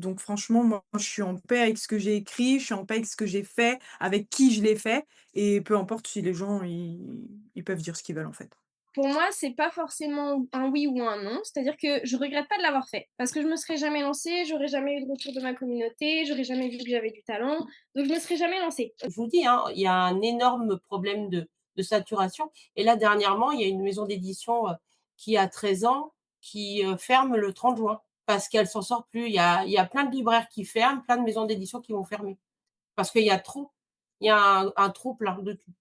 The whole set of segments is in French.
Donc franchement, moi, je suis en paix avec ce que j'ai écrit, je suis en paix avec ce que j'ai fait, avec qui je l'ai fait et peu importe si les gens ils peuvent dire ce qu'ils veulent, en fait. Pour moi, c'est pas forcément un oui ou un non, c'est-à-dire que je regrette pas de l'avoir fait parce que je me serais jamais lancée, j'aurais jamais eu de retour de ma communauté, j'aurais jamais vu que j'avais du talent, donc je me serais jamais lancée. Je vous dis, hein, il y a un énorme problème de saturation. Et là, dernièrement, il y a une maison d'édition qui a 13 ans qui ferme le 30 juin parce qu'elle s'en sort plus. Il y a plein de libraires qui ferment, plein de maisons d'édition qui vont fermer parce qu'il y a trop. Il y a un trop plein de tout.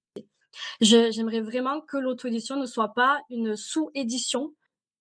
J'aimerais vraiment que l'auto-édition ne soit pas une sous-édition.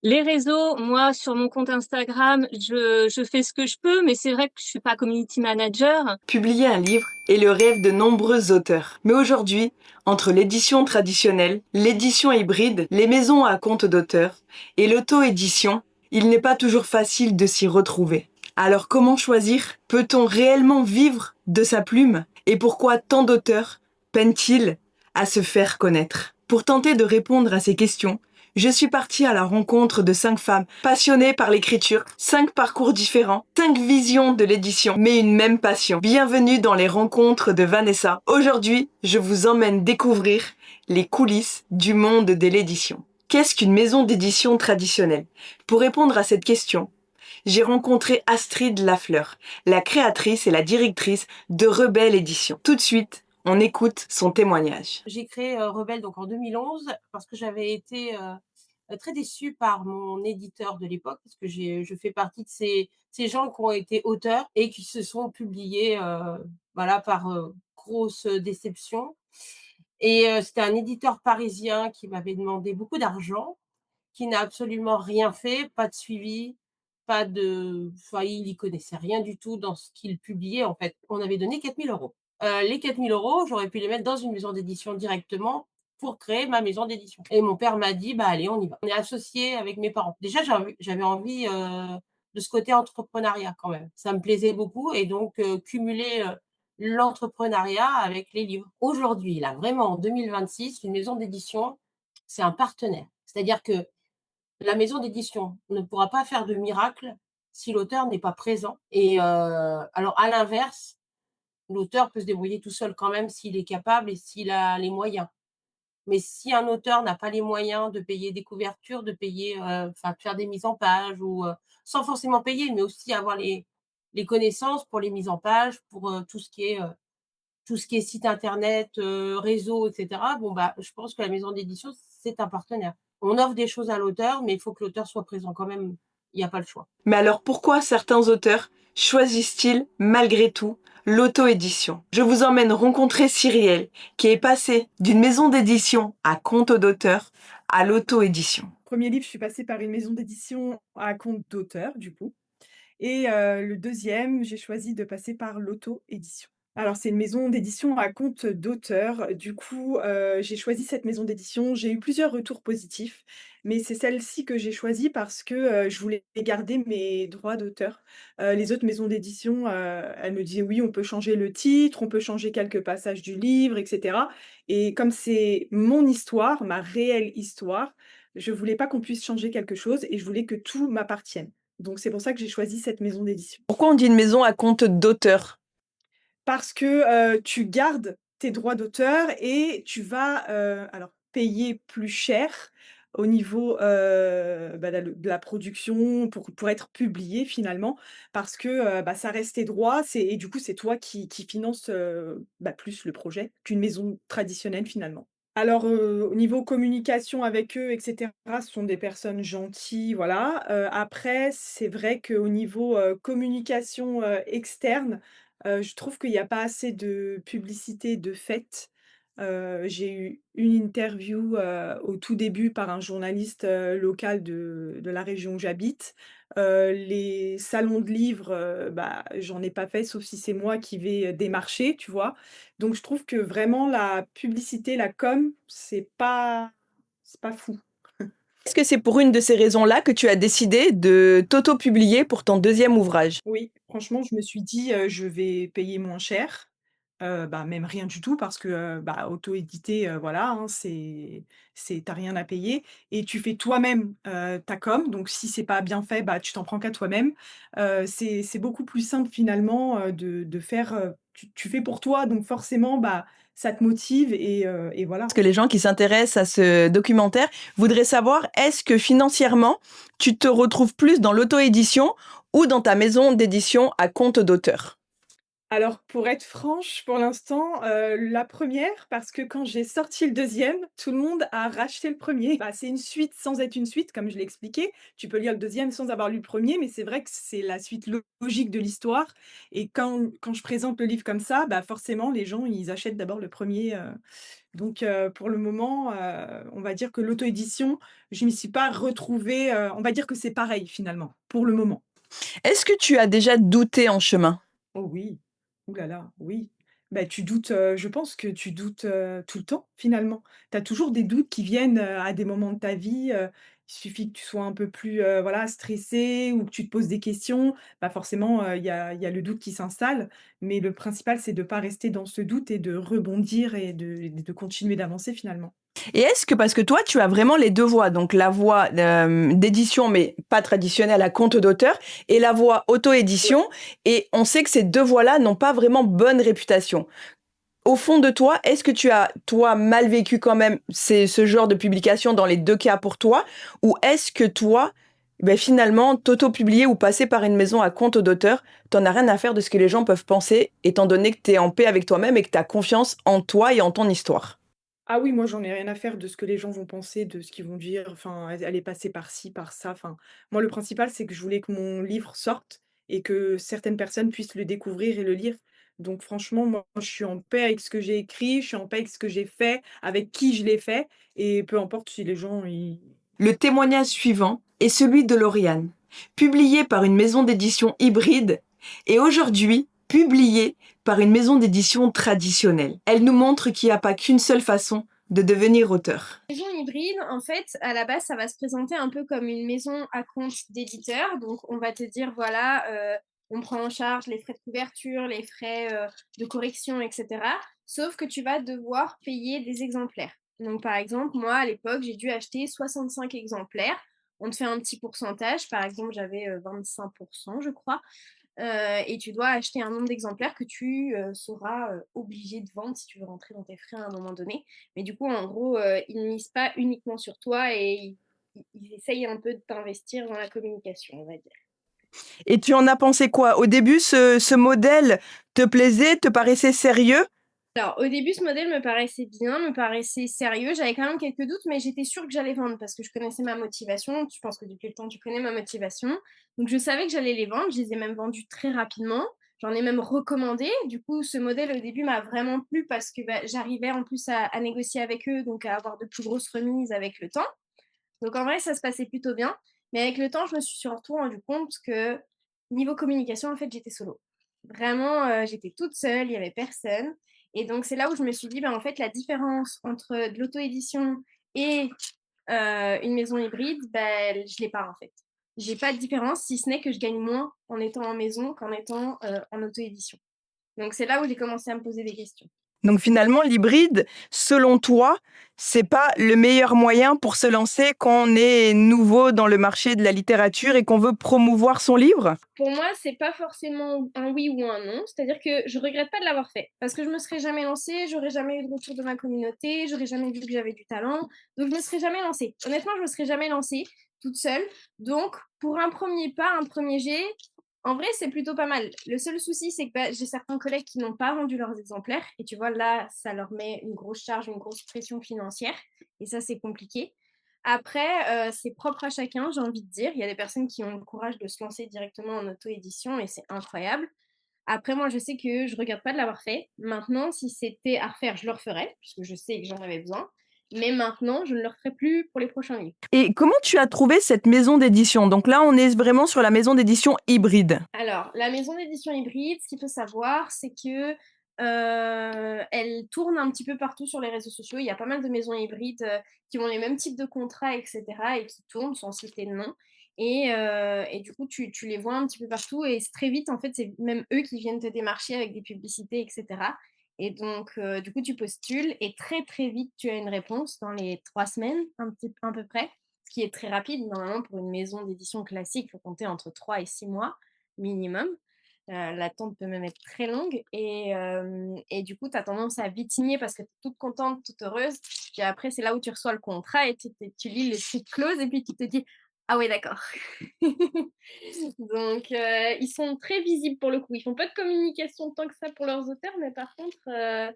Les réseaux, moi, sur mon compte Instagram, je fais ce que je peux, mais c'est vrai que je suis pas community manager. Publier un livre est le rêve de nombreux auteurs. Mais aujourd'hui, entre l'édition traditionnelle, l'édition hybride, les maisons à compte d'auteur et l'auto-édition, il n'est pas toujours facile de s'y retrouver. Alors comment choisir? Peut-on réellement vivre de sa plume? Et pourquoi tant d'auteurs peinent-ils à se faire connaître? Pour tenter de répondre à ces questions, je suis partie à la rencontre de 5 femmes passionnées par l'écriture, 5 parcours différents, 5 visions de l'édition, mais une même passion. Bienvenue dans les rencontres de Vanessa. Aujourd'hui, je vous emmène découvrir les coulisses du monde de l'édition. Qu'est-ce qu'une maison d'édition traditionnelle? Pour répondre à cette question, j'ai rencontré Astrid Lafleur, la créatrice et la directrice de Rebelle Édition. Tout de suite, on écoute son témoignage. J'ai créé Rebelle donc en 2011 parce que j'avais été très déçue par mon éditeur de l'époque parce que je fais partie de ces gens qui ont été auteurs et qui se sont publiés voilà, par grosse déception. Et c'était un éditeur parisien qui m'avait demandé beaucoup d'argent, qui n'a absolument rien fait, pas de suivi, pas de enfin, il y connaissait rien du tout dans ce qu'il publiait, en fait. On avait donné 4 000 €. Les 4 000 €, j'aurais pu les mettre dans une maison d'édition directement pour créer ma maison d'édition. Et mon père m'a dit: «Bah, allez, on y va». On est associés avec mes parents. Déjà, j'avais envie de ce côté entrepreneuriat quand même. Ça me plaisait beaucoup et donc cumuler l'entrepreneuriat avec les livres. Aujourd'hui, là, vraiment en 2026, une maison d'édition, c'est un partenaire. C'est-à-dire que la maison d'édition ne pourra pas faire de miracle si l'auteur n'est pas présent et alors à l'inverse, l'auteur peut se débrouiller tout seul quand même s'il est capable et s'il a les moyens. Mais si un auteur n'a pas les moyens de payer des couvertures, de payer, enfin de faire des mises en page ou, sans forcément payer, mais aussi avoir les connaissances pour les mises en page, pour, tout ce qui est site internet, réseau et cetera, bon, bah, je pense que la maison d'édition, c'est un partenaire. On offre des choses à l'auteur, mais il faut que l'auteur soit présent quand même, il y a pas le choix. Mais alors pourquoi certains auteurs choisissent-ils malgré tout l'auto-édition? Je vous emmène rencontrer Cyrielle, qui est passée d'une maison d'édition à compte d'auteur à l'auto-édition. Premier livre, je suis passée par une maison d'édition à compte d'auteur, du coup et le deuxième, j'ai choisi de passer par l'auto-édition. Alors c'est une maison d'édition à compte d'auteur. Du coup, j'ai choisi cette maison d'édition. J'ai eu plusieurs retours positifs, mais c'est celle-ci que j'ai choisie parce que, je voulais garder mes droits d'auteur. Les autres maisons d'édition, elles me disaient: «Oui, on peut changer le titre, on peut changer quelques passages du livre et cetera» et comme c'est mon histoire, ma réelle histoire, je voulais pas qu'on puisse changer quelque chose et je voulais que tout m'appartienne. Donc c'est pour ça que j'ai choisi cette maison d'édition. Pourquoi on dit une maison à compte d'auteur? Parce que, tu gardes tes droits d'auteur et tu vas, alors payer plus cher au niveau, bah, de la production pour être publié finalement parce que, bah, ça reste tes droits, et du coup, c'est toi qui finances, bah, plus le projet qu'une maison traditionnelle finalement. Alors, au niveau communication avec eux et cetera, ce sont des personnes gentilles, voilà. Après, c'est vrai qu'au niveau, communication, externe, je trouve qu'il y a pas assez de publicité de fait. J'ai eu une interview, au tout début par un journaliste, local de la région où j'habite. Les salons de livres, bah, j'en ai pas fait, sauf si c'est moi qui vais, démarcher, tu vois? Donc je trouve que vraiment la publicité, la com, c'est pas fou. Est-ce que c'est pour une de ces raisons-là que tu as décidé de t'auto-publier pour ton deuxième ouvrage? Oui, franchement, je me suis dit, «Je vais payer moins cher». Bah, même rien du tout parce que, bah, auto-éditer, voilà, hein, tu rien à payer et tu fais toi-même, ta com. Donc si c'est pas bien fait, bah, tu t'en prends qu'à toi-même. C'est beaucoup plus simple finalement, de faire, tu fais pour toi donc forcément, bah, ça te motive et Parce voilà. que les gens qui s'intéressent à ce documentaire voudraient savoir, est-ce que financièrement, tu te retrouves plus dans l'auto-édition ou dans ta maison d'édition à compte d'auteur? Alors, pour être franche, pour l'instant, la première parce que quand j'ai sorti le deuxième, tout le monde a racheté le premier. Bah, c'est une suite sans être une suite, comme je l'ai expliqué. Tu peux lire le deuxième sans avoir lu le premier, mais c'est vrai que c'est la suite logique de l'histoire et quand je présente le livre comme ça, bah, forcément les gens, ils achètent d'abord le premier. Donc pour le moment, on va dire que l'auto-édition, je m'y suis pas retrouvée, on va dire que c'est pareil finalement, pour le moment. Est-ce que tu as déjà douté en chemin? Oh oui. Ouh là là, oui. Bah, tu doutes, je pense que tu doutes, tout le temps, finalement. Tu as toujours des doutes qui viennent, à des moments de ta vie, il suffit que tu sois un peu plus, voilà, stressé ou que tu te poses des questions. Bah, forcément, il y a le doute qui s'installe, mais le principal, c'est de pas rester dans ce doute et de rebondir et de continuer d'avancer, finalement. Et est-ce que, parce que toi, tu as vraiment les 2 voies, donc la voie, d'édition, mais pas traditionnelle à compte d'auteur et la voie auto-édition et on sait que ces 2 voies-là n'ont pas vraiment bonne réputation. Au fond de toi, est-ce que tu as, toi, mal vécu quand même ce genre de publication dans les 2 cas pour toi? Ou est-ce que toi, beh, finalement, t'auto-publier ou passer par une maison à compte d'auteur, tu as rien à faire de ce que les gens peuvent penser, étant donné que tu es en paix avec toi-même et que tu as confiance en toi et en ton histoire? Ah oui, moi, j'en ai rien à faire de ce que les gens vont penser, de ce qu'ils vont dire, enfin, elle est passée par ci, par ça, enfin, moi, le principal, c'est que je voulais que mon livre sorte et que certaines personnes puissent le découvrir et le lire. Donc franchement, moi, je suis en paix avec ce que j'ai écrit, je suis en paix avec ce que j'ai fait, avec qui je l'ai fait et peu importe si les gens, ils Le témoignage suivant est celui de Lauriane, publié par une maison d'édition hybride et aujourd'hui publié par une maison d'édition traditionnelle. Elle nous montre qu'il n'y a pas qu'une seule façon de devenir auteur. Maison hybride, en fait, à la base, ça va se présenter un peu comme une maison à compte d'éditeur. Donc, on va te dire, voilà, on prend en charge les frais de couverture, les frais de correction, etc. Sauf que tu vas devoir payer des exemplaires. Donc, par exemple, moi, à l'époque, j'ai dû acheter 65 exemplaires. On te fait un petit pourcentage. Par exemple, j'avais 25%, je crois. Et tu dois acheter un nombre d'exemplaires que tu seras obligé de vendre si tu veux rentrer dans tes frais à un moment donné. Mais du coup, en gros, ils ne misent pas uniquement sur toi et ils essayent un peu de t'investir dans la communication, on va dire. Et tu en as pensé quoi? Au début, ce modèle te plaisait, te paraissait sérieux? Alors, au début, ce modèle me paraissait bien, me paraissait sérieux. J'avais quand même quelques doutes, mais j'étais sûre que j'allais vendre parce que je connaissais ma motivation. Je pense que depuis le temps, tu connais ma motivation. Donc, je savais que j'allais les vendre. Je les ai même vendus très rapidement. J'en ai même recommandé. Du coup, ce modèle, au début, m'a vraiment plu parce que bah, j'arrivais en plus à négocier avec eux, donc à avoir de plus grosses remises avec le temps. Donc, en vrai, ça se passait plutôt bien. Mais avec le temps, je me suis surtout rendu compte que niveau communication, en fait, j'étais solo. Vraiment, j'étais toute seule, il y avait personne et donc c'est là où je me suis dit: «Bah, en fait, la différence entre de l'auto-édition et une maison hybride, bah, je l'ai pas, en fait». J'ai pas de différence si ce n'est que je gagne moins en étant en maison qu'en étant, en auto-édition. Donc c'est là où j'ai commencé à me poser des questions. Donc finalement, l'hybride, selon toi, c'est pas le meilleur moyen pour se lancer quand on est nouveau dans le marché de la littérature et qu'on veut promouvoir son livre? Pour moi, c'est pas forcément un oui ou un non. C'est-à-dire que je regrette pas de l'avoir fait. Parce que je me serais jamais lancée, j'aurais jamais eu de retour de ma communauté, j'aurais jamais vu que j'avais du talent. Donc je me serais jamais lancée. Honnêtement, je me serais jamais lancée toute seule. Donc, pour un premier pas, un premier jet, en vrai, c'est plutôt pas mal. Le seul souci, c'est que bah, j'ai certains collègues qui n'ont pas vendu leurs exemplaires. Et tu vois, là, ça leur met une grosse charge, une grosse pression financière. Et ça, c'est compliqué. Après, c'est propre à chacun, j'ai envie de dire. Il y a des personnes qui ont le courage de se lancer directement en auto-édition et c'est incroyable. Après, moi, je sais que je regrette pas de l'avoir fait. Maintenant, si c'était à refaire, je le referais, puisque je sais que j'en avais besoin. Mais maintenant, je ne le referai plus pour les prochains livres. Et comment tu as trouvé cette maison d'édition? Donc là, on est vraiment sur la maison d'édition hybride. Alors, la maison d'édition hybride, ce qu'il faut savoir, c'est que elle tourne un petit peu partout sur les réseaux sociaux. Il y a pas mal de maisons hybrides qui ont les mêmes types de contrats, etc. et qui tournent sans citer de nom. Et du coup, tu les vois un petit peu partout et très vite, en fait, c'est même eux qui viennent te démarcher avec des publicités, etc. Et donc, du coup, tu postules et très, très vite, tu as une réponse dans les 3 semaines, à peu près, ce qui est très rapide. Normalement, pour une maison d'édition classique, il faut compter entre 3 et 6 mois minimum. L'attente peut même être très longue et du coup, tu as tendance à vite signer parce que tu es toute contente, toute heureuse. Puis après, c'est là où tu reçois le contrat et tu lis les petites clauses et puis tu te dis: «Ah oui, d'accord». Donc ils sont très visibles pour le coup. Ils font pas de communication tant que ça pour leurs auteurs, mais par contre,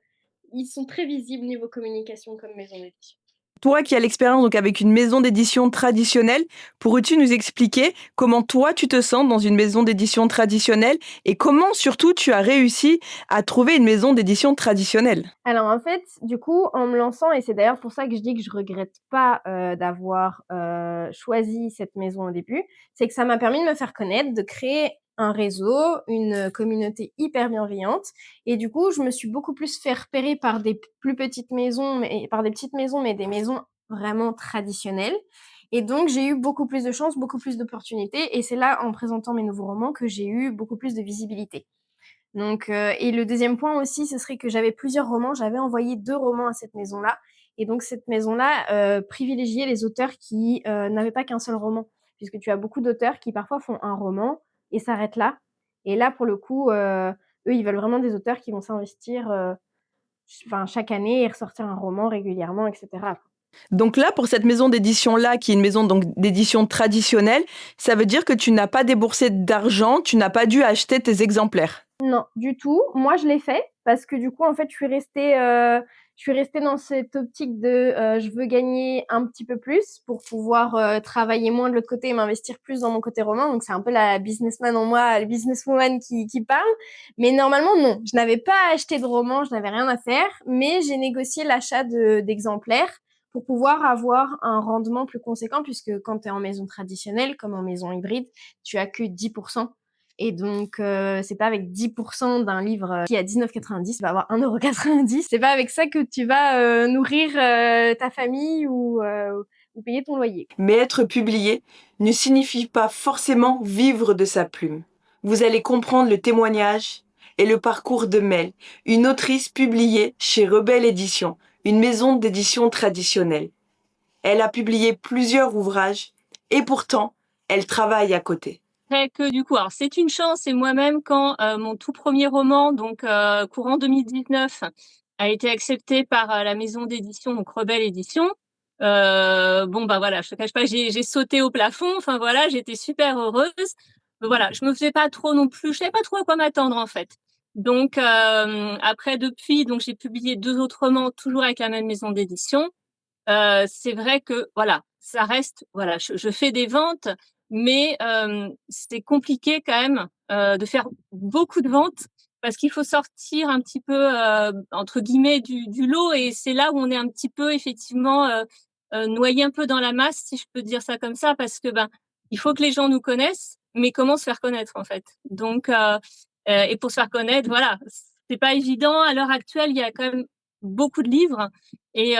ils sont très visibles niveau communication comme maison d'édition. Toi qui as l'expérience donc avec une maison d'édition traditionnelle, pourrais-tu nous expliquer comment toi tu te sens dans une maison d'édition traditionnelle et comment surtout tu as réussi à trouver une maison d'édition traditionnelle? Alors en fait, du coup, en me lançant et c'est d'ailleurs pour ça que je dis que je regrette pas, d'avoir, choisi cette maison au début, c'est que ça m'a permis de me faire connaître, de créer un réseau, une communauté hyper bienveillante et du coup, je me suis beaucoup plus fait repérer par des plus petites maisons, mais par des petites maisons, mais des maisons vraiment traditionnelles et donc j'ai eu beaucoup plus de chance, beaucoup plus d'opportunités et c'est là, en présentant mes nouveaux romans, que j'ai eu beaucoup plus de visibilité. Donc et le deuxième point aussi, ce serait que j'avais plusieurs romans. J'avais envoyé 2 romans à cette maison-là et donc cette maison-là, privilégiait les auteurs qui, n'avaient pas qu'un seul roman. Puisque tu as beaucoup d'auteurs qui parfois font un roman et s'arrêtent là et là, pour le coup, eux, ils veulent vraiment des auteurs qui vont s'investir, chaque année et ressortir un roman régulièrement et cetera. Donc là, pour cette maison d'édition-là, qui est une maison donc d'édition traditionnelle, ça veut dire que tu n'as pas déboursé d'argent, tu n'as pas dû acheter tes exemplaires. Non, du tout. Moi, je l'ai fait parce que du coup, en fait, je suis restée dans cette optique de, je veux gagner un petit peu plus pour pouvoir, travailler moins de l'autre côté et m'investir plus dans mon côté roman. Donc c'est un peu la businessman en moi, la businesswoman qui parle. Mais normalement, non. Je n'avais pas acheté de roman, je n'avais rien à faire, mais j'ai négocié l'achat d'exemplaires pour pouvoir avoir un rendement plus conséquent puisque quand tu es en maison traditionnelle comme en maison hybride, tu as que 10 et donc, c'est pas avec 10% d'un livre qui est à 19,90, tu vas avoir 1,90 €. C'est pas avec ça que tu vas nourrir ta famille ou payer ton loyer. Mais être publié ne signifie pas forcément vivre de sa plume. Vous allez comprendre le témoignage et le parcours de Mel, une autrice publiée chez Rebelle Édition, une maison d'édition traditionnelle. Elle a publié plusieurs ouvrages et pourtant, elle travaille à côté. Après que du coup, alors c'est une chance et moi-même quand mon tout premier roman, donc courant 2019, a été accepté par la maison d'édition, donc Rebelle Édition. Bon bah voilà, je te cache pas, j'ai sauté au plafond. Enfin voilà, j'étais super heureuse. Mais voilà, je me faisais pas trop non plus, je savais pas trop à quoi m'attendre en fait. Donc après depuis, donc j'ai publié 2 autres romans toujours avec la même maison d'édition. C'est vrai que voilà, ça reste voilà, je fais des ventes, mais c'est compliqué quand même de faire beaucoup de ventes parce qu'il faut sortir un petit peu entre guillemets du lot et c'est là où on est un petit peu effectivement noyé un peu dans la masse, si je peux dire ça comme ça, parce que ben il faut que les gens nous connaissent, mais comment se faire connaître en fait. Donc et pour se faire connaître, voilà, c'est pas évident à l'heure actuelle. Il y a quand même beaucoup de livres et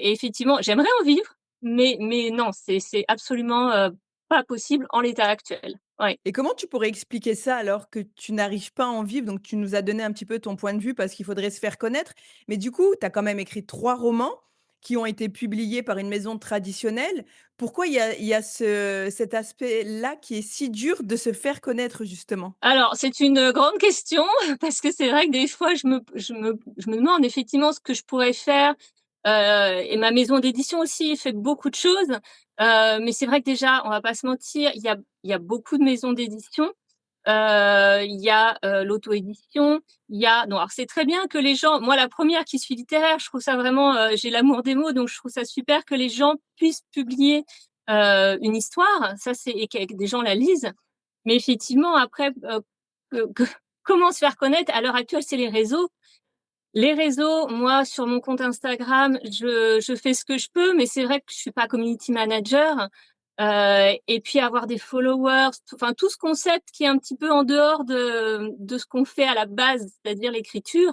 effectivement, j'aimerais en vivre, mais non, c'est absolument pas possible en l'état actuel. Ouais. Et comment tu pourrais expliquer ça alors que tu n'arrives pas à en vivre? Donc tu nous as donné un petit peu ton point de vue parce qu'il faudrait se faire connaître. Mais du coup, tu as quand même écrit 3 romans qui ont été publiés par une maison traditionnelle. Pourquoi il y a cet aspect-là qui est si dur de se faire connaître justement? Alors, c'est une grande question parce que c'est vrai que des fois, je me demande effectivement ce que je pourrais faire. Et ma maison d'édition aussi fait beaucoup de choses. Mais c'est vrai que déjà, on va pas se mentir, il y a beaucoup de maisons d'édition. Il y a l'auto-édition, il y a non, alors c'est très bien que les gens, moi la première qui suis littéraire, je trouve ça vraiment, j'ai l'amour des mots, donc je trouve ça super que les gens puissent publier une histoire, ça c'est et que des gens la lisent. Mais effectivement après, comment se faire connaître? À l'heure actuelle, c'est les réseaux. Les réseaux, moi, sur mon compte Instagram, je fais ce que je peux, mais c'est vrai que je suis pas community manager. Et puis avoir des followers, enfin tout ce concept qui est un petit peu en dehors de ce qu'on fait à la base, c'est-à-dire l'écriture,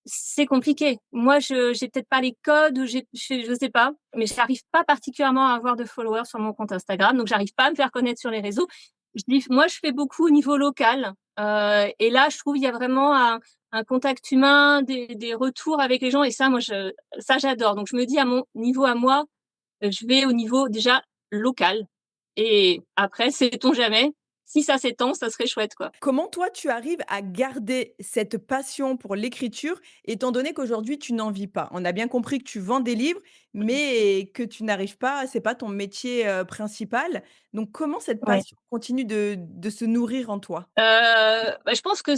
c'est compliqué. Moi, j'ai peut-être pas les codes, ou je sais pas, mais j'arrive pas particulièrement à avoir de followers sur mon compte Instagram, donc j'arrive pas à me faire connaître sur les réseaux. moi, je fais beaucoup au niveau local. Et là, je trouve il y a vraiment un contact humain, des retours avec les gens. Et ça, ça, j'adore. Donc, je me dis à mon niveau à moi, je vais au niveau déjà local. Et après, sait-on jamais, si ça s'étend, ça serait chouette, quoi. Comment toi tu arrives à garder cette passion pour l'écriture, étant donné qu'aujourd'hui tu n'en vis pas? On a bien compris que tu vends des livres, mais que tu n'arrives pas, c'est pas ton métier, principal. Donc comment cette Ouais. passion continue de se nourrir en toi? Je pense que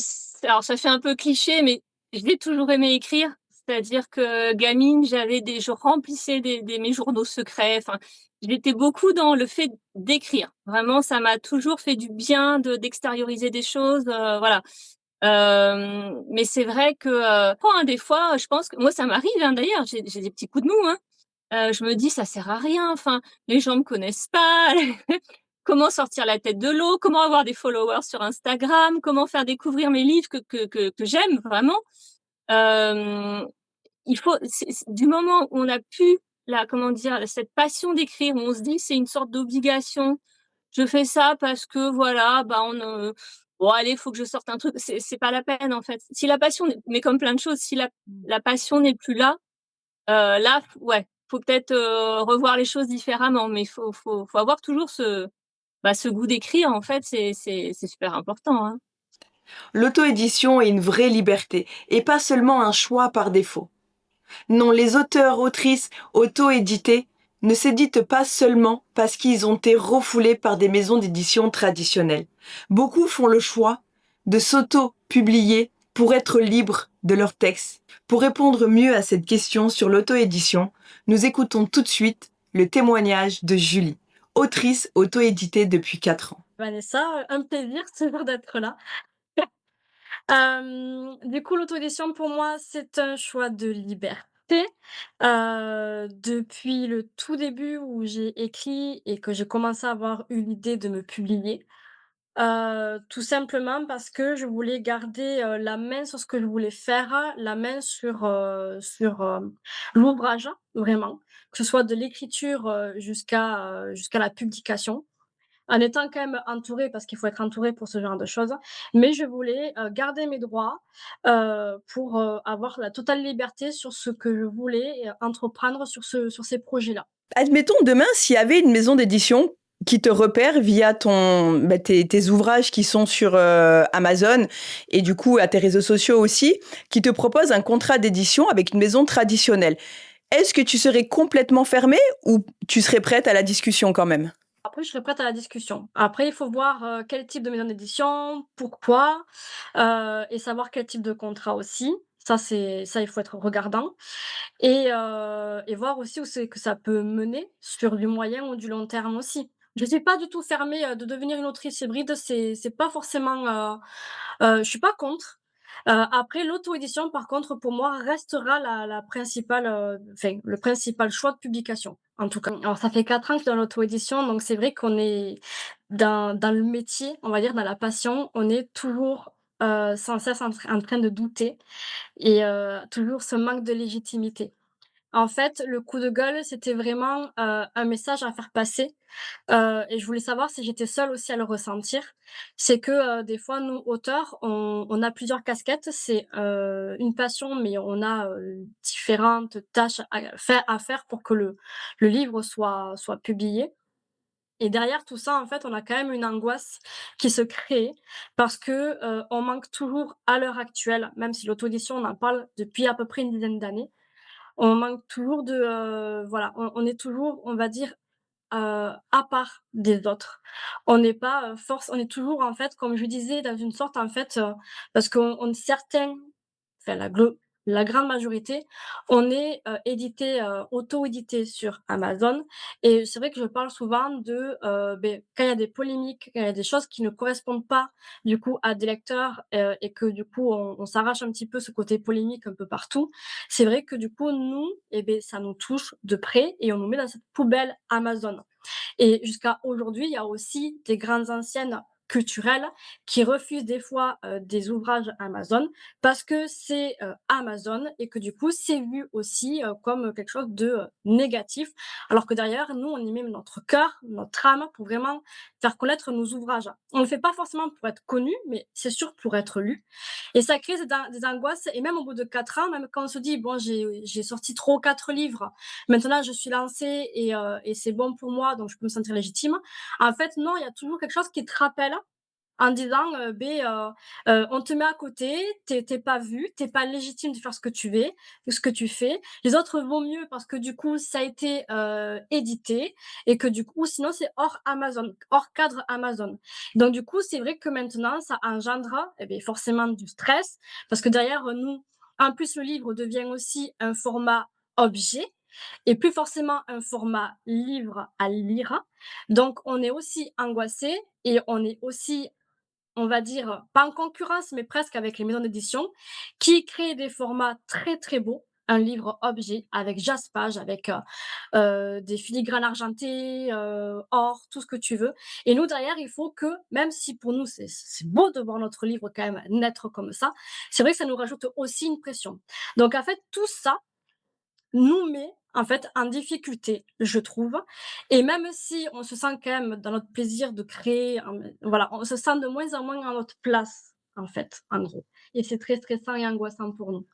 alors ça fait un peu cliché, mais j'ai toujours aimé écrire. C'est-à-dire que gamine, je remplissais mes journaux secrets. Enfin, j'étais beaucoup dans le fait d'écrire. Vraiment, ça m'a toujours fait du bien d'extérioriser des choses, voilà. Mais c'est vrai que, des fois, je pense que moi, ça m'arrive, hein, d'ailleurs, j'ai des petits coups de mou, hein. Je me dis: «Ça sert à rien, enfin, les gens me connaissent pas, comment sortir la tête de l'eau? Comment avoir des followers sur Instagram? Comment faire découvrir mes livres que j'aime vraiment?» hem, il faut c'est du moment où on a plus comment dire? Cette passion d'écrire, où on se dit: «C'est une sorte d'obligation. Je fais ça parce que voilà, bah, bon allez, faut que je sorte un truc». C'est pas la peine, en fait. Si la passion n'est mais comme plein de choses, si la passion n'est plus là, là, ouais, faut peut-être, revoir les choses différemment, mais faut avoir toujours ce goût d'écrire, en fait, c'est super important, hein. L'auto-édition est une vraie liberté et pas seulement un choix par défaut. Non, les auteurs, autrices auto-édités ne s'éditent pas seulement parce qu'ils ont été refoulés par des maisons d'édition traditionnelles. Beaucoup font le choix de s'auto-publier pour être libres de leurs textes. Pour répondre mieux à cette question sur l'auto-édition, nous écoutons tout de suite le témoignage de Julie, autrice auto-éditée depuis 4 ans. Vanessa, un plaisir toujours d'être là. Du coup, l'auto-édition pour moi, c'est un choix de liberté. Depuis le tout début où j'ai écrit et que j'ai commencé à avoir eu l'idée de me publier, tout simplement parce que je voulais garder, la main sur ce que je voulais faire, la main sur l'ouvrage, vraiment. Que ce soit de l'écriture, jusqu'à la publication. En étant quand même entourée, parce qu'il faut être entouré pour ce genre de choses, mais je voulais, garder mes droits, pour, avoir la totale liberté sur ce que je voulais et entreprendre sur ces projets-là. Admettons demain s'il y avait une maison d'édition qui te repère via tes ouvrages qui sont sur Amazon et du coup à tes réseaux sociaux aussi, qui te propose un contrat d'édition avec une maison traditionnelle. Est-ce que tu serais complètement fermée ou tu serais prête à la discussion quand même? Après, je serais prête à la discussion. Après, il faut voir, quel type de maison d'édition, pourquoi, et savoir quel type de contrat aussi. Ça, il faut être regardant et voir aussi où c'est que ça peut mener sur du moyen ou du long terme aussi. Je suis pas du tout fermée, de devenir une autrice hybride, c'est pas forcément, je suis pas contre. Après l'auto-édition, par contre, pour moi, restera la principale, enfin, le principal choix de publication, en tout cas. Alors ça fait 4 ans que je suis dans l'auto-édition, donc c'est vrai qu'on est dans le métier, on va dire, dans la passion, on est toujours, sans cesse en train de douter et toujours ce manque de légitimité. En fait, le coup de gueule, c'était vraiment, un message à faire passer, et je voulais savoir si j'étais seule aussi à le ressentir. C'est que, des fois, nous, auteurs, on a plusieurs casquettes. C'est, une passion, mais on a, différentes tâches à faire pour que le livre soit publié et derrière tout ça, en fait, on a quand même une angoisse qui se crée parce que, on manque toujours à l'heure actuelle, même si l'auto-édition, on en parle depuis à peu près une dizaine d'années, on manque toujours de, voilà, on est toujours, on va dire, à part des autres. On n'est pas, on est toujours, en fait, comme je disais, dans une sorte, en fait, parce qu'on certains, enfin la grande majorité, on est, édité, auto-édité sur Amazon et c'est vrai que je parle souvent de, quand il y a des polémiques, quand il y a des choses qui ne correspondent pas, du coup, à des lecteurs, et que, du coup, on s'arrache un petit peu ce côté polémique un peu partout. C'est vrai que, du coup, nous, ça nous touche de près et on nous met dans cette poubelle Amazon et jusqu'à aujourd'hui, il y a aussi des grandes anciennes culturels qui refusent des fois, des ouvrages Amazon parce que c'est, Amazon et que du coup, c'est vu aussi, comme quelque chose de, négatif. Alors que derrière, nous, on y met notre cœur, notre âme pour vraiment faire connaître nos ouvrages. On le fait pas forcément pour être connu, mais c'est sûr pour être lu et ça crée des angoisses et même au bout de 4 ans, même quand on se dit: «Bon, j'ai sorti 3 ou 4 livres, maintenant je suis lancée et c'est bon pour moi, donc je peux me sentir légitime». En fait, non, il y a toujours quelque chose qui te rappelle en disant, on te met à côté, tu es pas vu, tu es pas légitime de faire ce que tu fais. Les autres vont mieux parce que du coup, ça a été, édité et que du coup sinon c'est hors Amazon, hors cadre Amazon. Donc du coup, c'est vrai que maintenant ça engendre, et beh, forcément du stress parce que derrière, nous en plus le livre devient aussi un format objet et plus forcément un format livre à lire. Donc on est aussi angoissé et on est aussi, on va dire, pas en concurrence, mais presque avec les maisons d'édition qui créent des formats très, très beaux. Un livre objet avec jaspage, avec, des filigranes argentés, or, tout ce que tu veux et nous derrière, il faut que même si pour nous c'est beau de voir notre livre quand même naître comme ça, c'est vrai que ça nous rajoute aussi une pression. Donc en fait, tout ça nous met, en fait, en difficulté, je trouve et même si on se sent quand même dans notre plaisir de créer, voilà, on se sent de moins en moins à notre place, en fait, en gros et c'est très stressant et angoissant pour nous.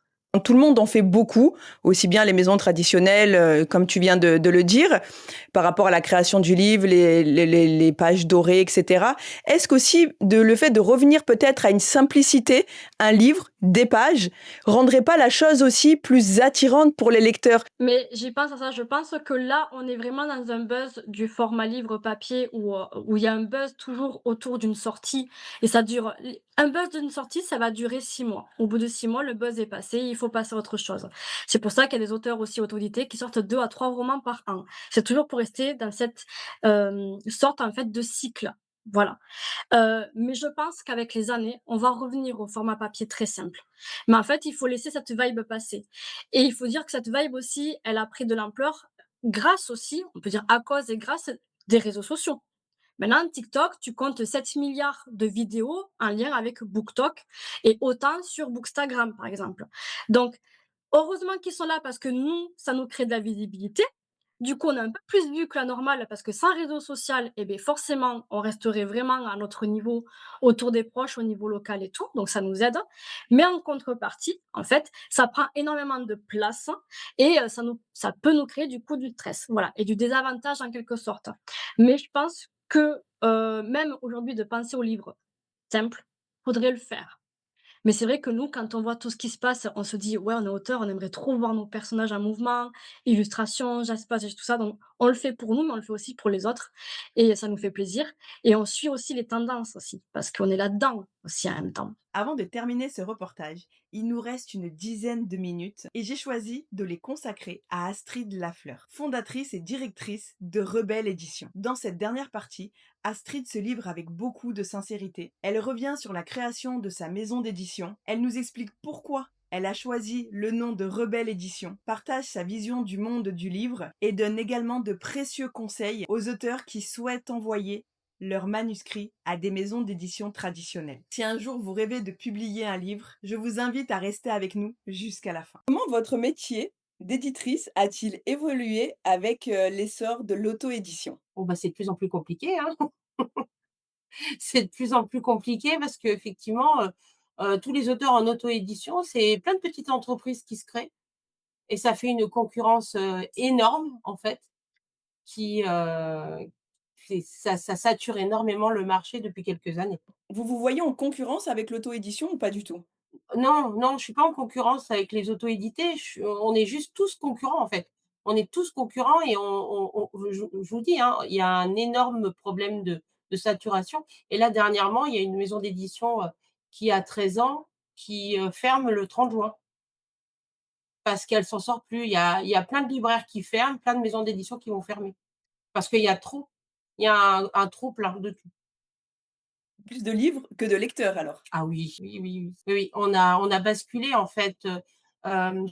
Tout le monde en fait beaucoup, aussi bien les maisons traditionnelles, comme tu viens de le dire, par rapport à la création du livre, les pages dorées, etc. Est-ce qu'aussi le fait de revenir peut-être à une simplicité, un livre, des pages, rendrait pas la chose aussi plus attirante pour les lecteurs? Mais j'y pense à ça, je pense que là, on est vraiment dans un buzz du format livre papier où il y a un buzz toujours autour d'une sortie et ça dure un buzz d'une sortie, ça va durer 6 mois. Au bout de 6 mois, le buzz est passé, il faut passer à autre chose. C'est pour ça qu'il y a des auteurs aussi auto-édités qui sortent 2 à 3 romans par an. C'est toujours pour rester dans cette, sorte, en fait, de cycle. Voilà. Mais je pense qu'avec les années, on va revenir au format papier très simple. Mais en fait, il faut laisser cette vibe passer et il faut dire que cette vibe aussi, elle a pris de l'ampleur grâce aussi, on peut dire à cause et grâce des réseaux sociaux. Maintenant, TikTok, tu comptes 7 milliards de vidéos en lien avec BookTok et autant sur Bookstagram, par exemple. Donc, heureusement qu'ils sont là parce que nous, ça nous crée de la visibilité, du coup, on est un peu plus vu que la normale parce que sans réseau social, eh beh, forcément, on resterait vraiment à notre niveau, autour des proches, au niveau local et tout, donc ça nous aide. Mais en contrepartie, en fait, ça prend énormément de place et ça peut nous créer du coup du stress, voilà et du désavantage en quelque sorte. Mais je pense que, même aujourd'hui de penser au livre simple, faudrait le faire. Mais c'est vrai que nous, quand on voit tout ce qui se passe, on se dit: «Ouais, on est auteur, on aimerait trop voir nos personnages en mouvement, illustration, j'espace et tout ça», donc on le fait pour nous, mais on le fait aussi pour les autres et ça nous fait plaisir et on suit aussi les tendances aussi, parce qu'on est là-dedans aussi en même temps. Avant de terminer ce reportage, il nous reste une dizaine de minutes et j'ai choisi de les consacrer à Astrid Lafleur, fondatrice et directrice de Rebelle Édition. Dans cette dernière partie, Astrid se livre avec beaucoup de sincérité. Elle revient sur la création de sa maison d'édition. Elle nous explique pourquoi elle a choisi le nom de Rebelle Édition, partage sa vision du monde du livre et donne également de précieux conseils aux auteurs qui souhaitent envoyer leurs manuscrits à des maisons d'édition traditionnelles. Si un jour vous rêvez de publier un livre, je vous invite à rester avec nous jusqu'à la fin. Comment votre métier d'éditrice a-t-il évolué avec l'essor de l'auto-édition? Bon, bah, c'est de plus en plus compliqué, hein. C'est de plus en plus compliqué parce qu'effectivement, tous les auteurs en auto-édition, c'est plein de petites entreprises qui se créent et ça fait une concurrence, énorme, en fait, qui, ça sature énormément le marché depuis quelques années. Vous vous voyez en concurrence avec l'auto-édition ou pas du tout? Non, non, je suis pas en concurrence avec les auto-édités, on est juste tous concurrents, en fait. On est tous concurrents et je vous dis, hein, il y a un énorme problème de saturation et là, dernièrement, il y a une maison d'édition, qui a 13 ans, qui, ferme le 30 juin parce qu'elle s'en sort plus. Il y a plein de libraires qui ferment, plein de maisons d'édition qui vont fermer parce qu'il y a trop. Il y a un trop plein de tout. Plus de livres que de lecteurs alors? Ah oui, oui, oui, oui. Oui, oui, on a basculé en fait,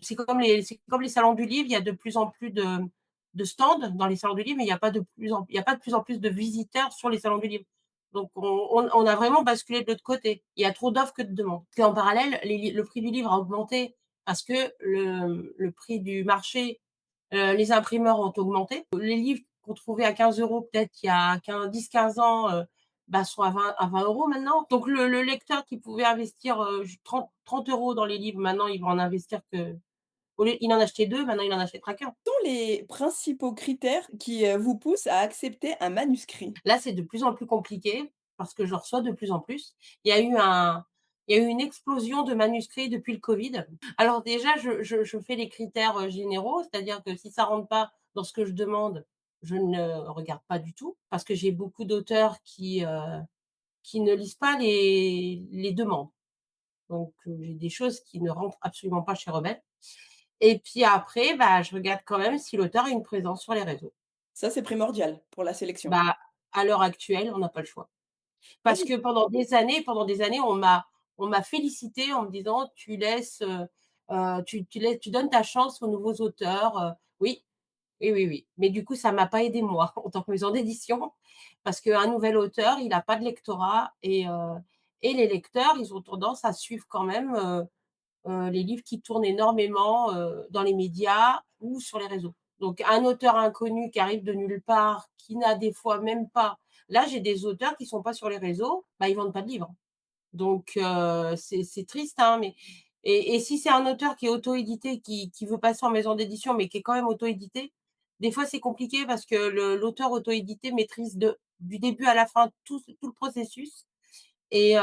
c'est comme les salons du livre, il y a de plus en plus de stands dans les salons du livre, mais il y a pas de plus en plus de visiteurs sur les salons du livre. Donc on a vraiment basculé de l'autre côté. Il y a trop d'offres que de demandes. Puis en parallèle, le prix du livre a augmenté parce que le prix du marché, les imprimeurs ont augmenté. Les livres qu'on trouvait à 15 € peut-être il y a 10-15 ans, bah, sont à 20 € maintenant. Donc le lecteur qui pouvait investir, 30 € dans les livres, maintenant il va en investir que au lieu il en achetait 2, maintenant il en achètera qu'un. Quels sont les principaux critères qui, vous poussent à accepter un manuscrit? Là, c'est de plus en plus compliqué parce que je reçois de plus en plus. Il y a eu un il y a eu une explosion de manuscrits depuis le Covid. Alors déjà, je fais les critères, généraux, c'est-à-dire que si ça rentre pas dans ce que je demande, je ne regarde pas du tout parce que j'ai beaucoup d'auteurs qui ne lisent pas les demandes. Donc j'ai des choses qui ne rentrent absolument pas chez Rebelle et puis après, bah, je regarde quand même si l'auteur a une présence sur les réseaux. Ça, c'est primordial pour la sélection. Bah, à l'heure actuelle, on n'a pas le choix. Moi, Parce que pendant des années, on m'a félicité en me disant: «Tu laisses, tu donnes ta chance aux nouveaux auteurs», oui, oui, oui, oui. Mais du coup, ça m'a pas aidée moi, en tant que maison d'édition, parce qu'un nouvel auteur, il a pas de lectorat et les lecteurs, ils ont tendance à suivre quand même, les livres qui tournent énormément, dans les médias ou sur les réseaux. Donc un auteur inconnu qui arrive de nulle part, qui n'a des fois même pas là, j'ai des auteurs qui sont pas sur les réseaux, bah, ils vendent pas de livres. Donc c'est triste, hein, mais et si c'est un auteur qui est auto-édité, qui veut passer en maison d'édition, mais qui est quand même auto-édité, des fois c'est compliqué parce que l'auteur auto-édité maîtrise du début à la fin tout le processus et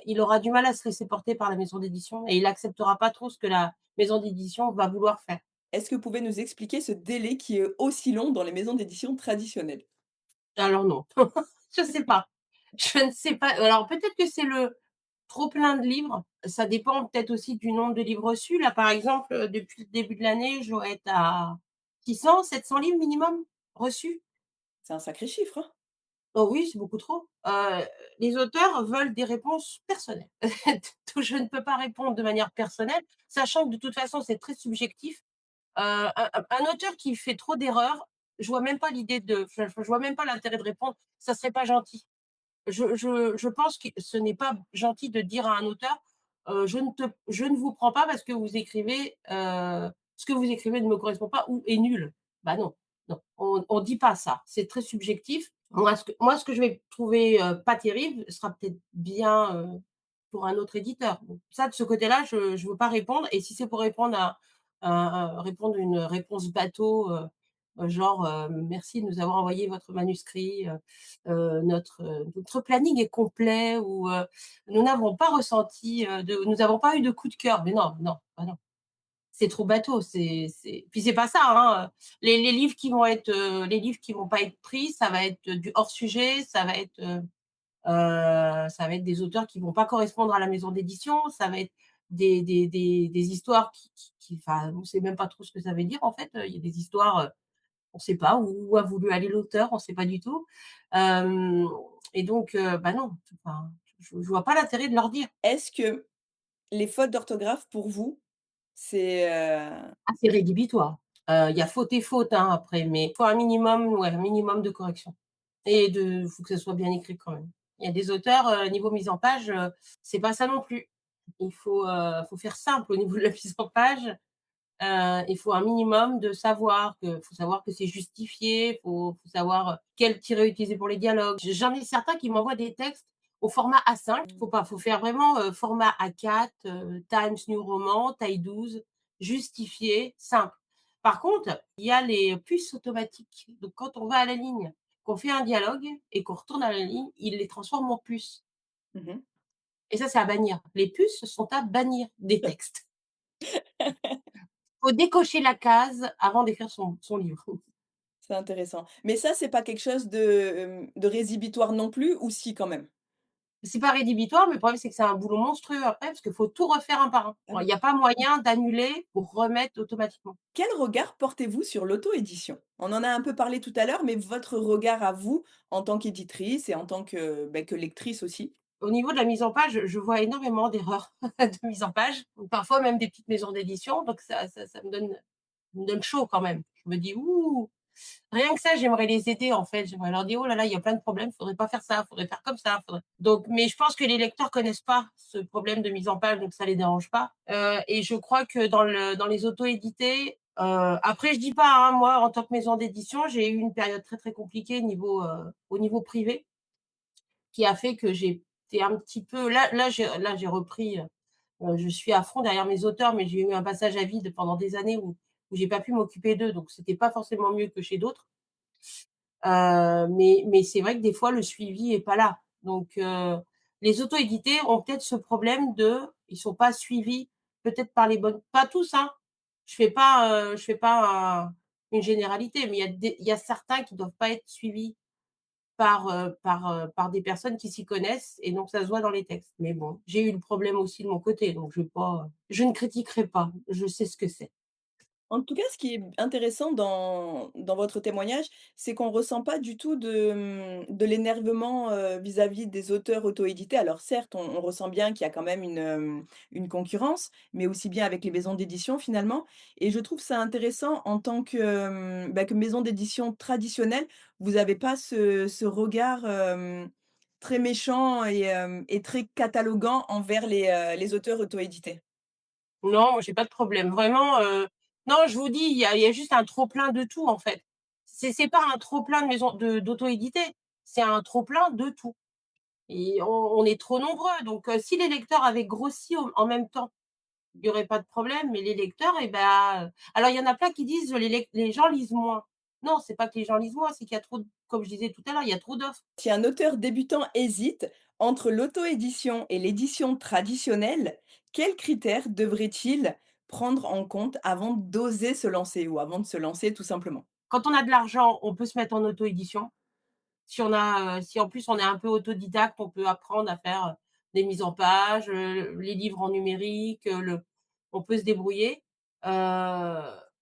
il aura du mal à se laisser porter par la maison d'édition et il acceptera pas trop ce que la maison d'édition va vouloir faire. est-ce que vous pouvez nous expliquer ce délai qui est aussi long dans les maisons d'édition traditionnelles? Alors non, je sais pas. Je ne sais pas. Alors peut-être que c'est le trop plein de livres. Ça dépend peut-être aussi du nombre de livres reçus. Là, par exemple, depuis le début de l'année, je dois être à 600-700 livres minimum reçus. C'est un sacré chiffre, hein? Oh oui, c'est beaucoup trop. Les auteurs veulent des réponses personnelles. Donc je ne peux pas répondre de manière personnelle, sachant que de toute façon, c'est très subjectif. Un auteur qui fait trop d'erreurs, je vois même pas l'intérêt de répondre, ça serait pas gentil. Je pense que ce n'est pas gentil de dire à un auteur, je ne vous prends pas parce que vous écrivez, ce que vous écrivez ne me correspond pas ou est nul. Bah non, non, on dit pas ça, c'est très subjectif. Moi, ce que je vais trouver, pas terrible sera peut-être bien, pour un autre éditeur. Donc ça, de ce côté-là, je veux pas répondre et si c'est pour répondre répondre une réponse bateau, genre, «Merci de nous avoir envoyé votre manuscrit, notre planning est complet» ou «Nous n'avons pas ressenti, nous n'avons pas eu de coup de cœur». Mais non, non, bah non, c'est trop bateau, c'est puis c'est pas ça, hein, les livres qui vont pas être pris, ça va être du hors sujet, ça va être des auteurs qui vont pas correspondre à la maison d'édition, ça va être des histoires enfin, on sait même pas trop ce que ça veut dire en fait, il y a des histoires, on sait pas où a voulu aller l'auteur, on sait pas du tout. Hem et donc bah non, enfin, je vois pas l'intérêt de leur dire. Est-ce que les fautes d'orthographe pour vous, c'est, Ah, c'est rédhibitoire. Il y a faute et faute, hein, après, mais il faut un minimum, ouais, un minimum de correction et faut que ça soit bien écrit quand même. Il y a des auteurs, niveau mise en page, c'est pas ça non plus. Faut faire simple au niveau de la mise en page. Il faut un minimum de savoir que faut savoir que c'est justifié, faut savoir, quel tiret utiliser pour les dialogues. J'en ai certains qui m'envoient des textes au format A5. Faut faire vraiment, format A4, Times New Roman, taille 12, justifié, simple. Par contre, il y a les puces automatiques. Donc quand on va à la ligne, qu'on fait un dialogue et qu'on retourne à la ligne, il les transforme en puces mmh et ça, c'est à bannir. Les puces sont à bannir des textes. Faut décocher la case avant d'écrire son livre. c'est intéressant. Mais ça, c'est pas quelque chose de rédhibitoire non plus ou si quand même? C'est pas rédhibitoire, mais le problème, c'est que c'est un boulot monstrueux après, parce qu'il faut tout refaire un par un. Ah Il oui. y a pas moyen d'annuler pour remettre automatiquement. Quel regard portez-vous sur l'auto-édition? On en a un peu parlé tout à l'heure, mais votre regard à vous, en tant qu'éditrice et en tant que, que lectrice aussi? Au niveau de la mise en page, je vois énormément d'erreurs de mise en page, ou parfois même des petites maisons d'édition, donc ça me donne chaud quand même. Je me dis: «Ouh!» Rien que ça, j'aimerais les aider, en fait. J'aimerais leur dire: «Oh là là, il y a plein de problèmes, faudrait pas faire ça, faudrait faire comme ça, faudrait» donc mais je pense que les lecteurs connaissent pas ce problème de mise en page, donc ça les dérange pas, et je crois que dans les auto-édités, après je dis pas, hein, moi, en tant que maison d'édition, j'ai eu une période très, très compliquée au niveau privé, qui a fait que j'ai été un petit peu là j'ai repris, je suis à fond derrière mes auteurs, mais j'ai eu un passage à vide pendant des années où j'ai pas pu m'occuper d'eux, donc c'était pas forcément mieux que chez d'autres. Mais c'est vrai que des fois le suivi est pas là. Donc les auto-édités ont peut-être ce problème ils sont pas suivis peut-être par les bonnes, pas tous, hein. Je fais pas une généralité, mais il y a certains qui doivent pas être suivis par des personnes qui s'y connaissent, et donc ça se voit dans les textes. Mais bon, j'ai eu le problème aussi de mon côté, donc je ne critiquerai pas, je sais ce que c'est. En tout cas, ce qui est intéressant dans votre témoignage, c'est qu'on ressent pas du tout de l'énervement, vis-à-vis des auteurs auto-édités. Alors certes, on ressent bien qu'il y a quand même une concurrence, mais aussi bien avec les maisons d'édition finalement, et je trouve ça intéressant en tant que, que maison d'édition traditionnelle, vous avez pas ce regard, très méchant et très cataloguant envers les auteurs auto-édités. Non, moi j'ai pas de problème. Vraiment, non, je vous dis, il y a juste un trop plein de tout, en fait. C'est pas un trop plein de maisons d'auto-éditer, c'est un trop plein de tout, et on est trop nombreux, donc si les lecteurs avaient grossi en même temps, il y aurait pas de problème, mais les lecteurs, et bah, alors il y en a plein qui disent: «Les gens lisent moins». Non, c'est pas que les gens lisent moins, c'est qu'il y a trop d comme je disais tout à l'heure, il y a trop d'offres. Si un auteur débutant hésite entre l'auto-édition et l'édition traditionnelle, quels critères devrait-il prendre en compte avant d'oser se lancer ou avant de se lancer tout simplement? Quand on a de l'argent, on peut se mettre en auto-édition. Si en plus on est un peu autodidacte, on peut apprendre à faire, des mises en page, les livres en numérique, le on peut se débrouiller,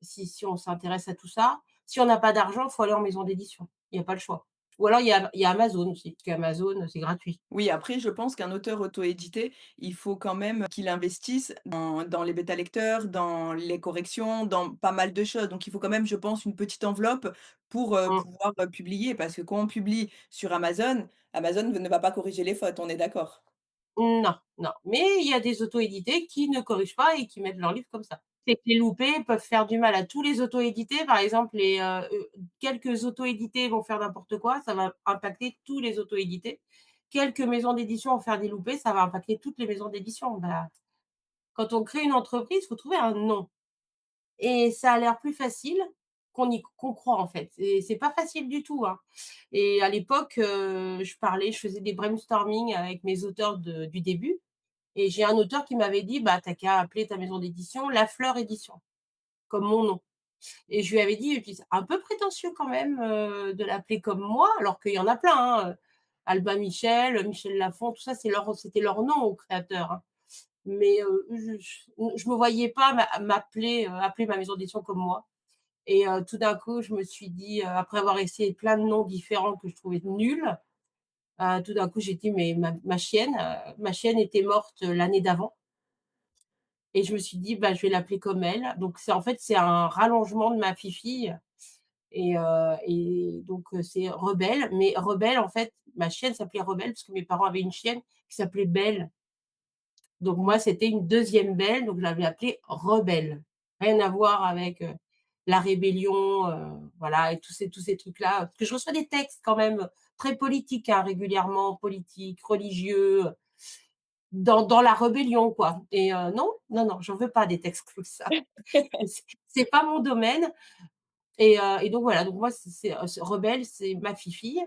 si on s'intéresse à tout ça. Si on n'a pas d'argent, il faut aller en maison d'édition. Il y a pas le choix. Ou alors il y a Amazon aussi, parce qu'Amazon, c'est gratuit. Oui, après, je pense qu'un auteur auto-édité, il faut quand même qu'il investisse dans les bêta-lecteurs, dans les corrections, dans pas mal de choses. Donc, il faut quand même, je pense, une petite enveloppe pour Mmh. pouvoir publier. Parce que quand on publie sur Amazon, Amazon ne va pas corriger les fautes, on est d'accord? Non, non, mais il y a des auto-édités qui ne corrigent pas et qui mettent leurs livres comme ça. C'est que les loupés peuvent faire du mal à tous les auto-édités. Par exemple, quelques auto-édités vont faire n'importe quoi, ça va impacter tous les auto-édités. Quelques maisons d'édition vont faire des loupés, ça va impacter toutes les maisons d'édition. Bah, quand on crée une entreprise, il faut trouver un nom, et ça a l'air plus facile qu'on croit, en fait. Et c'est pas facile du tout, hein. Et à l'époque, je faisais des brainstorming avec mes auteurs du début, et j'ai un auteur qui m'avait dit: «Bah, tu qu'à appeler ta maison d'édition La Fleur Édition», comme mon nom. Et je lui avais dit: «Et puis c'est un peu prétentieux quand même, de l'appeler comme moi», alors qu'il y en a plein, hein, Albin Michel, Michel Lafon, tout ça, c'était leur nom aux créateurs, hein. Mais je me voyais pas appeler ma maison d'édition comme moi. Et tout d'un coup, je me suis dit, après avoir essayé plein de noms différents que je trouvais nuls, tout d'un coup, j'ai dit: «Mais ma chienne était morte, l'année d'avant». Et je me suis dit: «Bah, je vais l'appeler comme elle». Donc c'est en fait, c'est un rallongement de ma Fifi, et donc c'est Rebelle. Mais Rebelle, en fait, ma chienne s'appelait Rebelle parce que mes parents avaient une chienne qui s'appelait Belle. Donc moi, c'était une deuxième Belle, donc je l'avais appelée Rebelle. Rien à voir avec, la rébellion, voilà, et tous ces trucs-là. Parce que je reçois des textes quand même très politiques, hein, régulièrement, politiques, religieux, dans la rébellion, quoi. Et non, non, non, j'en veux pas des textes comme ça. C'est pas mon domaine. Et donc voilà, donc moi c'est Rebelle, c'est ma fifille.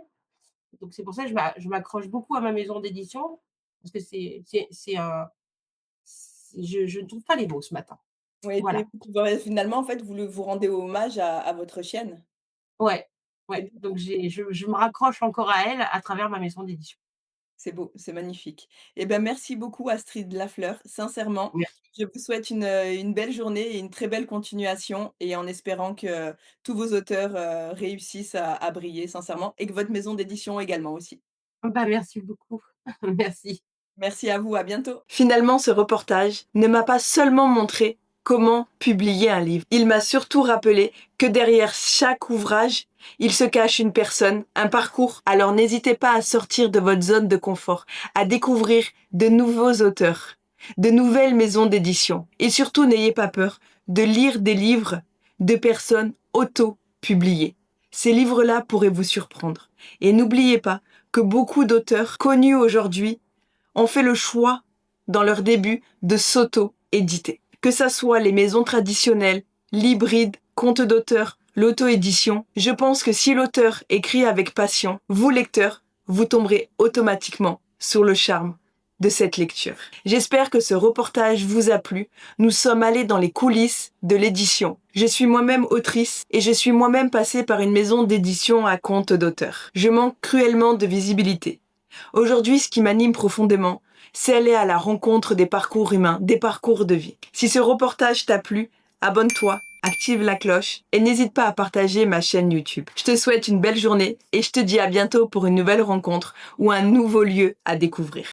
Donc c'est pour ça que je m'accroche beaucoup à ma maison d'édition, parce que c'est un je ne trouve pas les mots ce matin. Oui, Voilà. finalement, en fait, vous rendez hommage à votre chienne. Ouais, C'est ouais, beau, donc je me raccroche encore à elle à travers ma maison d'édition. c'est beau, c'est magnifique. Et ben, merci beaucoup Astrid Lafleur, sincèrement. Merci. Je vous souhaite une belle journée et une très belle continuation, et en espérant que tous vos auteurs, réussissent à briller sincèrement, et que votre maison d'édition également aussi. Bah, merci beaucoup. Merci. Merci à vous, à bientôt. Finalement, ce reportage ne m'a pas seulement montré comment publier un livre. Il m'a surtout rappelé que derrière chaque ouvrage, il se cache une personne, un parcours. Alors n'hésitez pas à sortir de votre zone de confort, à découvrir de nouveaux auteurs, de nouvelles maisons d'édition. Et surtout, n'ayez pas peur de lire des livres de personnes auto-publiées. Ces livres-là pourraient vous surprendre. Et n'oubliez pas que beaucoup d'auteurs connus aujourd'hui ont fait le choix, dans leur début, de s'auto-éditer. Que ça soit les maisons traditionnelles, l'hybride, compte d'auteur, l'auto-édition, je pense que si l'auteur écrit avec passion, vous lecteurs, vous tomberez automatiquement sur le charme de cette lecture. J'espère que ce reportage vous a plu. Nous sommes allés dans les coulisses de l'édition. Je suis moi-même autrice et je suis moi-même passée par une maison d'édition à compte d'auteur. Je manque cruellement de visibilité. Aujourd'hui, ce qui m'anime profondément, c'est aller à la rencontre des parcours humains, des parcours de vie. Si ce reportage t'a plu, abonne-toi, active la cloche et n'hésite pas à partager ma chaîne YouTube. Je te souhaite une belle journée et je te dis à bientôt pour une nouvelle rencontre ou un nouveau lieu à découvrir.